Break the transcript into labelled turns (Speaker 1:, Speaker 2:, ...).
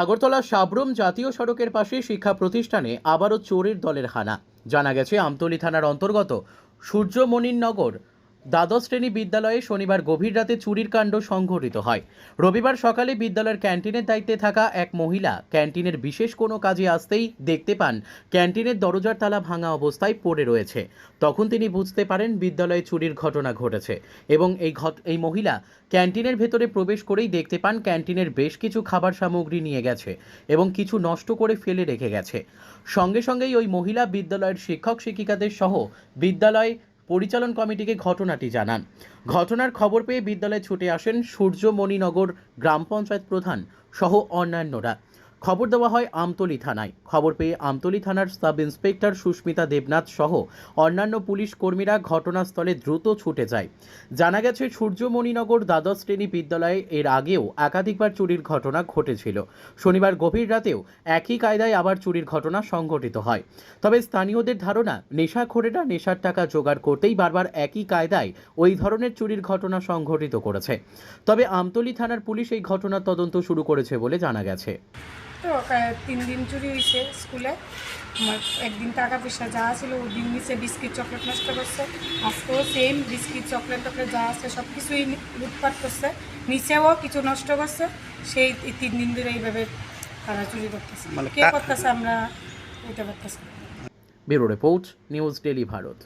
Speaker 1: আগরতলা সাবরুম জাতীয় সড়কের পাশে শিক্ষা প্রতিষ্ঠানে আবারও চোরের দলের হানা। জানা গেছে আমতলী থানার অন্তর্গত সূর্যমণিনগর দ্বাদশ শ্রেণী বিদ্যালয়ে শনিবার গভীর রাতে চুরির কাণ্ড সংঘটিত হয়। রবিবার সকালে বিদ্যালয়ের ক্যান্টিনের দায়িত্বে থাকা এক মহিলা ক্যান্টিনের বিশেষ কোনো কাজে আসতেই দেখতে পান ক্যান্টিনের দরজার তালা ভাঙা অবস্থায় পড়ে রয়েছে। তখন তিনি বুঝতে পারেন বিদ্যালয়ে চুরির ঘটনা ঘটেছে এবং এই মহিলা ক্যান্টিনের ভেতরে প্রবেশ করেই দেখতে পান ক্যান্টিনের বেশ কিছু খাবার সামগ্রী নিয়ে গেছে এবং কিছু নষ্ট করে ফেলে রেখে গেছে। সঙ্গে সঙ্গেই ওই মহিলা বিদ্যালয়ের শিক্ষক শিক্ষিকাদের সহ বিদ্যালয় পরিচালন কমিটিকে ঘটনাটি জানান। ঘটনার খবর পেয়ে বিদ্যালয়ে ছুটে আসেন সূর্যমণিনগর গ্রাম পঞ্চায়েত প্রধান সহ অন্যান্যরা। খবর দেওয়া হয় আমতলী থানায়। খবর পেয়ে আমতলী থানার সাব ইন্সপেক্টর সুস্মিতা দেবনাথ সহ অন্যান্য পুলিশ কর্মীরা ঘটনাস্থলে দ্রুত ছুটে যায়। জানা গেছে সূর্যমণিনগর দ্বাদশ শ্রেণী বিদ্যালয়ে এর আগেও একাধিকবার চুরির ঘটনা ঘটেছিল। শনিবার গভীর রাতেও একই কায়দায় আবার চুরির ঘটনা সংঘটিত হয়। তবে স্থানীয়দের ধারণা, নেশাখোরেরা নেশার টাকা জোগাড় করতেই বারবার একই কায়দায় ওই ধরনের চুরির ঘটনা সংঘটিত করেছে। তবে আমতলী থানার পুলিশ এই ঘটনার তদন্ত শুরু করেছে বলে জানা গেছে।
Speaker 2: তো 3 দিন চুরি হয়েছে স্কুলে। আমার একদিন টাকা পয়সা যা ছিল ওদিন নিচে বিস্কিট চকলেট নষ্ট করছে, আজকেও সেম বিস্কিট চকলেট টকলেট যা আছে সব কিছুই লুটপাট করছে, নিচেও কিছু নষ্ট করছে। সেই 3 দিন ধরে এইভাবে তারা চুরি করতেছে। কে করতেছে আমরা ওইটা করতেছি।
Speaker 1: Bureau report, news daily Bharat.